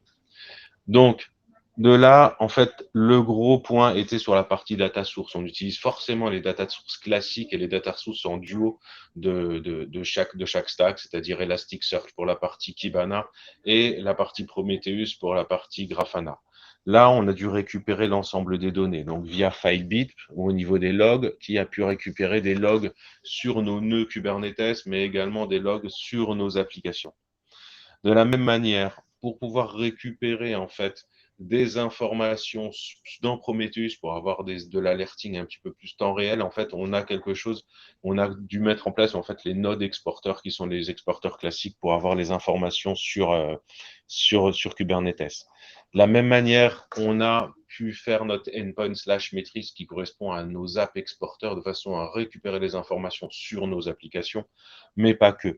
Donc, de là, en fait, le gros point était sur la partie data source. On utilise forcément les data sources classiques et les data sources en duo de chaque stack, c'est-à-dire Elasticsearch pour la partie Kibana et la partie Prometheus pour la partie Grafana. Là, on a dû récupérer l'ensemble des données, donc via Filebit au niveau des logs, qui a pu récupérer des logs sur nos nœuds Kubernetes, mais également des logs sur nos applications. De la même manière, pour pouvoir récupérer en fait des informations dans Prometheus pour avoir de l'alerting un petit peu plus temps réel, en fait, on a quelque chose, on a dû mettre en place en fait les nodes exporteurs qui sont les exporteurs classiques pour avoir les informations sur Kubernetes. De la même manière, on a pu faire notre endpoint/matrice qui correspond à nos apps exporteurs de façon à récupérer les informations sur nos applications, mais pas que.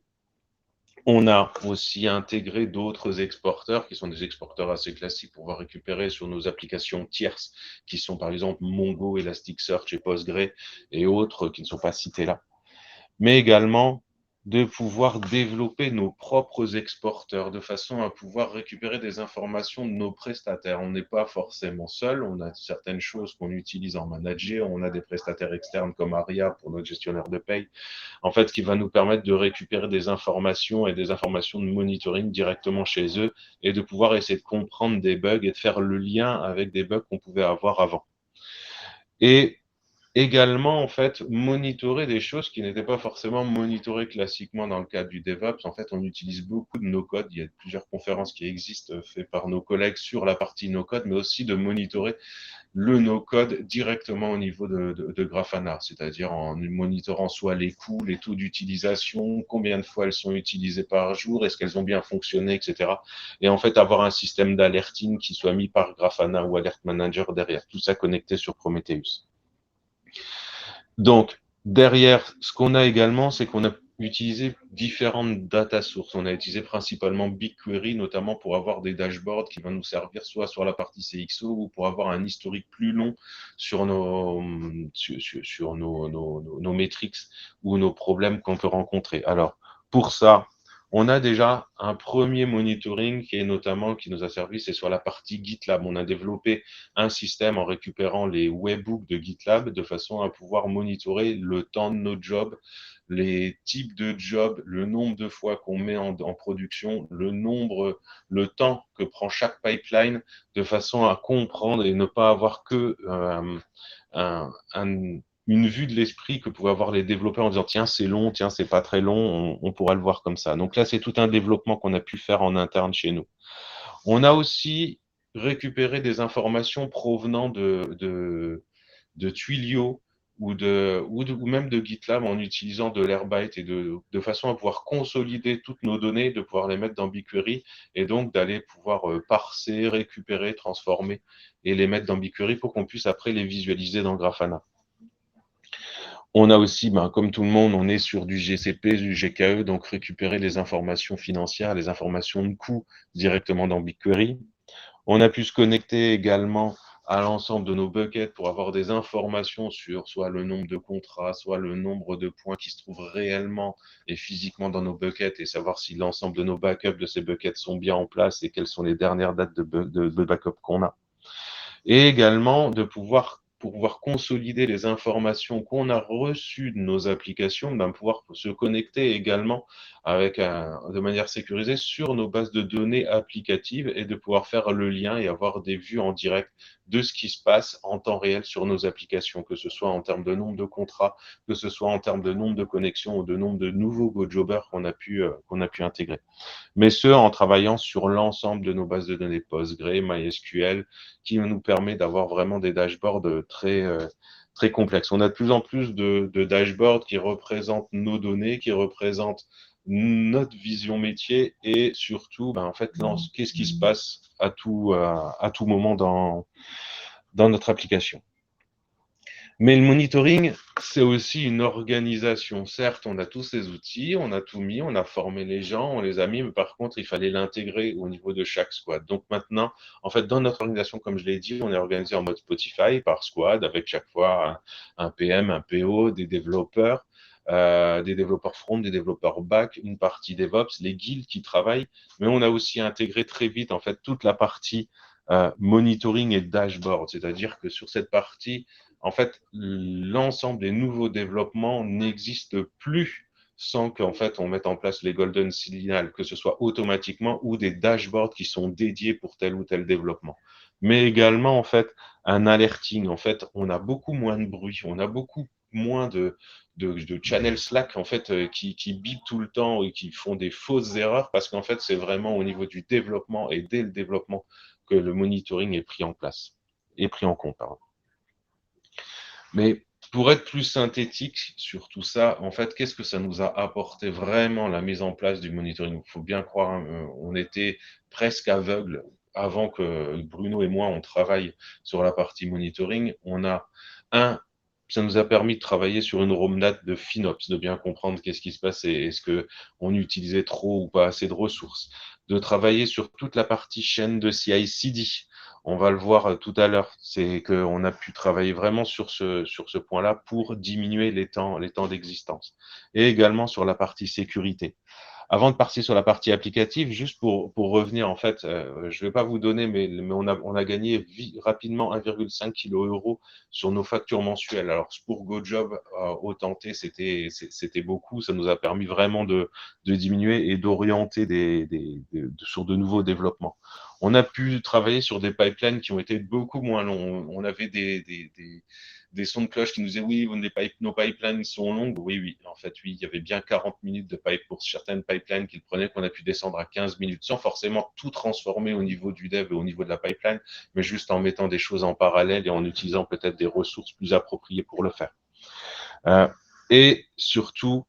On a aussi intégré d'autres exporteurs qui sont des exporteurs assez classiques pour pouvoir récupérer sur nos applications tierces qui sont par exemple Mongo, Elasticsearch et Postgre et autres qui ne sont pas cités là. Mais également de pouvoir développer nos propres exporteurs de façon à pouvoir récupérer des informations de nos prestataires. On n'est pas forcément seul, on a certaines choses qu'on utilise en manager, on a des prestataires externes comme Aria pour notre gestionnaire de paye, en fait, qui va nous permettre de récupérer des informations et des informations de monitoring directement chez eux et de pouvoir essayer de comprendre des bugs et de faire le lien avec des bugs qu'on pouvait avoir avant. Et également, en fait, monitorer des choses qui n'étaient pas forcément monitorées classiquement dans le cadre du DevOps. En fait, on utilise beaucoup de no-code. Il y a plusieurs conférences qui existent faites par nos collègues sur la partie no-code, mais aussi de monitorer le no-code directement au niveau de Grafana, c'est-à-dire en monitorant soit les coûts, les taux d'utilisation, combien de fois elles sont utilisées par jour, est-ce qu'elles ont bien fonctionné, etc. Et en fait, avoir un système d'alerting qui soit mis par Grafana ou Alert Manager derrière, tout ça connecté sur Prometheus. Donc, derrière, ce qu'on a également, c'est qu'on a utilisé différentes data sources. On a utilisé principalement BigQuery, notamment pour avoir des dashboards qui vont nous servir soit sur la partie CXO ou pour avoir un historique plus long sur nos métriques ou nos problèmes qu'on peut rencontrer. Alors, pour ça, on a déjà un premier monitoring qui nous a servi, c'est sur la partie GitLab. On a développé un système en récupérant les webbooks de GitLab de façon à pouvoir monitorer le temps de nos jobs, les types de jobs, le nombre de fois qu'on met en production, le temps que prend chaque pipeline de façon à comprendre et ne pas avoir que une vue de l'esprit que pouvaient avoir les développeurs en disant tiens c'est long, tiens c'est pas très long, on pourra le voir comme ça. Donc là c'est tout un développement qu'on a pu faire en interne chez nous. On a aussi récupéré des informations provenant de Twilio ou même de GitLab en utilisant de l'Airbyte et de façon à pouvoir consolider toutes nos données, de pouvoir les mettre dans BigQuery et donc d'aller pouvoir parser, récupérer, transformer et les mettre dans BigQuery pour qu'on puisse après les visualiser dans Grafana. On a aussi, comme tout le monde, on est sur du GCP, du GKE, donc récupérer les informations financières, les informations de coûts directement dans BigQuery. On a pu se connecter également à l'ensemble de nos buckets pour avoir des informations sur soit le nombre de contrats, soit le nombre de points qui se trouvent réellement et physiquement dans nos buckets et savoir si l'ensemble de nos backups de ces buckets sont bien en place et quelles sont les dernières dates de backup qu'on a. Et également de pouvoir consolider les informations qu'on a reçues de nos applications, pouvoir se connecter également de manière sécurisée sur nos bases de données applicatives et de pouvoir faire le lien et avoir des vues en direct de ce qui se passe en temps réel sur nos applications, que ce soit en termes de nombre de contrats, que ce soit en termes de nombre de connexions ou de nombre de nouveaux GoJobbers qu'on a pu intégrer. Mais ce, en travaillant sur l'ensemble de nos bases de données Postgre, MySQL, qui nous permet d'avoir vraiment des dashboards très complexes. On a de plus en plus de dashboards qui représentent nos données, qui représentent notre vision métier et surtout, en fait, qu'est-ce qui se passe à tout moment dans notre application. Mais le monitoring, c'est aussi une organisation. Certes, on a tous ces outils, on a tout mis, on a formé les gens, on les a mis, mais par contre, il fallait l'intégrer au niveau de chaque squad. Donc maintenant, en fait, dans notre organisation, comme je l'ai dit, on est organisé en mode Spotify par squad, avec chaque fois un PM, un PO, des développeurs front, des développeurs back, une partie DevOps, les guilds qui travaillent, mais on a aussi intégré très vite, en fait, toute la partie monitoring et dashboard. C'est-à-dire que sur cette partie, en fait, l'ensemble des nouveaux développements n'existe plus sans qu'en fait, on mette en place les golden signals, que ce soit automatiquement ou des dashboards qui sont dédiés pour tel ou tel développement. Mais également, en fait, un alerting. En fait, on a beaucoup moins de bruit, on a beaucoup moins de channel Slack, en fait, qui bipent tout le temps et qui font des fausses erreurs parce qu'en fait, c'est vraiment au niveau du développement et dès le développement que le monitoring est pris en compte, pardon. Mais pour être plus synthétique sur tout ça, en fait, qu'est-ce que ça nous a apporté vraiment la mise en place du monitoring? Il faut bien croire, on était presque aveugles avant que Bruno et moi, on travaille sur la partie monitoring. Ça nous a permis de travailler sur une roadmap de FinOps, de bien comprendre qu'est-ce qui se passe et est-ce qu'on utilisait trop ou pas assez de ressources, de travailler sur toute la partie chaîne de CI/CD. On va le voir tout à l'heure, c'est qu'on a pu travailler vraiment sur ce point-là pour diminuer les temps d'existence. Et également sur la partie sécurité. Avant de partir sur la partie applicative, juste pour revenir, en fait, je ne vais pas vous donner, mais on a gagné rapidement 1,5 kg sur nos factures mensuelles. Alors, pour GoJob, au tenté, c'était beaucoup. Ça nous a permis vraiment de diminuer et d'orienter sur de nouveaux développements. On a pu travailler sur des pipelines qui ont été beaucoup moins longs. On avait des sons de cloche qui nous disaient oui, nos pipelines sont longues. Oui. En fait, oui, il y avait bien 40 minutes de pipe pour certaines pipelines qu'ils prenaient, qu'on a pu descendre à 15 minutes sans forcément tout transformer au niveau du dev et au niveau de la pipeline, mais juste en mettant des choses en parallèle et en utilisant peut-être des ressources plus appropriées pour le faire. Et surtout,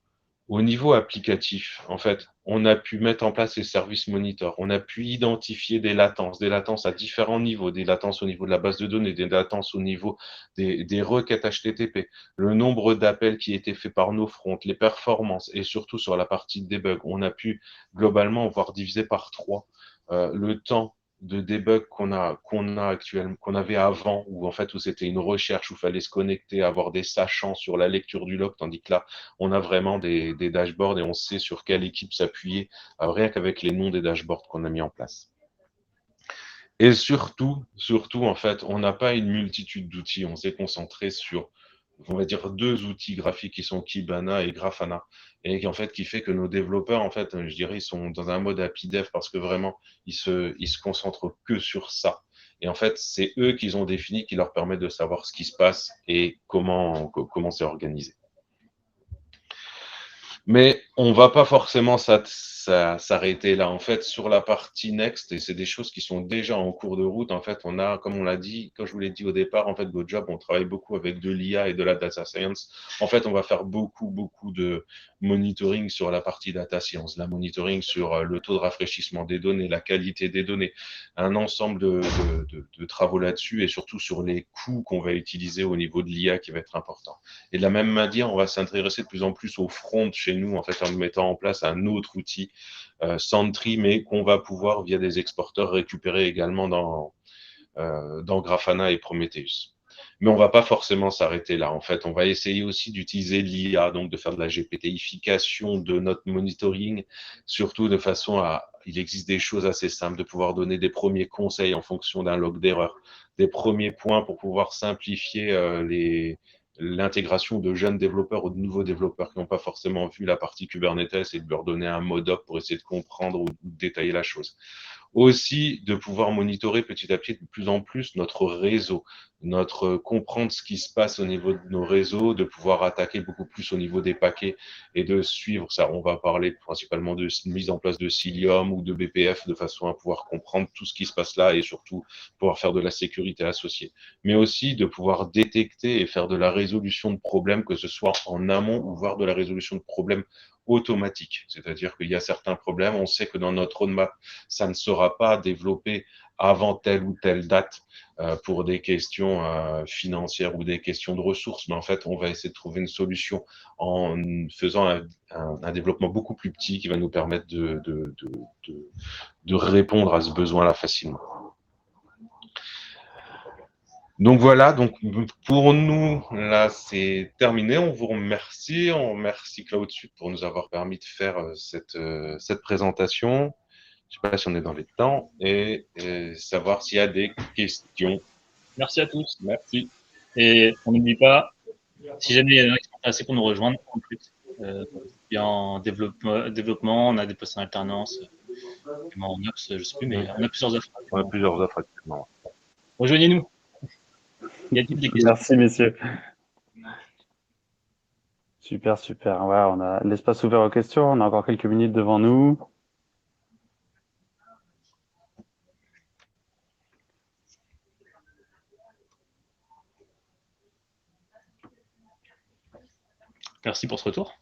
au niveau applicatif, en fait, on a pu mettre en place les services monitors, on a pu identifier des latences à différents niveaux, des latences au niveau de la base de données, des latences au niveau des requêtes HTTP, le nombre d'appels qui étaient faits par nos fronts, les performances et surtout sur la partie debug. On a pu globalement voir divisé par 3 le temps de debug qu'on avait avant, où c'était une recherche où il fallait se connecter, avoir des sachants sur la lecture du log, tandis que là, on a vraiment des dashboards et on sait sur quelle équipe s'appuyer, rien qu'avec les noms des dashboards qu'on a mis en place. Et surtout, en fait, on n'a pas une multitude d'outils, on s'est concentré sur, on va dire, 2 outils graphiques qui sont Kibana et Grafana, et qui fait que nos développeurs, en fait, je dirais, ils sont dans un mode happy dev parce que vraiment, ils se concentrent que sur ça. Et en fait, c'est eux qu'ils ont défini qui leur permettent de savoir ce qui se passe et comment c'est organisé. Mais on ne va pas forcément s'arrêter là. En fait, sur la partie Next, et c'est des choses qui sont déjà en cours de route, en fait, on a, comme on l'a dit, comme je vous l'ai dit au départ, en fait, GoJob, on travaille beaucoup avec de l'IA et de la data science. En fait, on va faire beaucoup de monitoring sur la partie data science, la monitoring sur le taux de rafraîchissement des données, la qualité des données, un ensemble de travaux là-dessus et surtout sur les coûts qu'on va utiliser au niveau de l'IA qui va être important. Et de la même manière, on va s'intéresser de plus en plus au front chez nous, en fait, en mettant en place un autre outil, Sentry, mais qu'on va pouvoir, via des exporteurs, récupérer également dans Grafana et Prometheus. Mais on ne va pas forcément s'arrêter là. En fait, on va essayer aussi d'utiliser l'IA, donc de faire de la GPTification de notre monitoring, surtout de façon à, il existe des choses assez simples, de pouvoir donner des premiers conseils en fonction d'un log d'erreur, des premiers points pour pouvoir simplifier l'intégration de jeunes développeurs ou de nouveaux développeurs qui n'ont pas forcément vu la partie Kubernetes et de leur donner un mode up pour essayer de comprendre ou de détailler la chose. Aussi, de pouvoir monitorer petit à petit de plus en plus notre réseau, comprendre ce qui se passe au niveau de nos réseaux, de pouvoir attaquer beaucoup plus au niveau des paquets et de suivre ça. On va parler principalement de mise en place de Cilium ou de BPF de façon à pouvoir comprendre tout ce qui se passe là et surtout pouvoir faire de la sécurité associée. Mais aussi de pouvoir détecter et faire de la résolution de problèmes, que ce soit en amont ou voire de la résolution de problèmes automatique. C'est-à-dire qu'il y a certains problèmes, on sait que dans notre roadmap, ça ne sera pas développé avant telle ou telle date pour des questions financières ou des questions de ressources, mais en fait, on va essayer de trouver une solution en faisant un développement beaucoup plus petit qui va nous permettre de répondre à ce besoin-là facilement. Donc voilà, donc pour nous, là, c'est terminé. On vous remercie. On remercie CloudSuite pour nous avoir permis de faire cette présentation. Je ne sais pas si on est dans les temps et savoir s'il y a des questions. Merci à tous. Merci. Et on n'oublie pas, si jamais il y en a qui sont intéressés pour nous rejoindre, en plus, bien en développement, on a des postes en alternance, en Ops, je ne sais plus, mais on a plusieurs offres. On a plusieurs offres actuellement. Rejoignez-nous. Y a-t-il des questions? Merci, messieurs. Super, super. Ouais, on a l'espace ouvert aux questions. On a encore quelques minutes devant nous. Merci pour ce retour.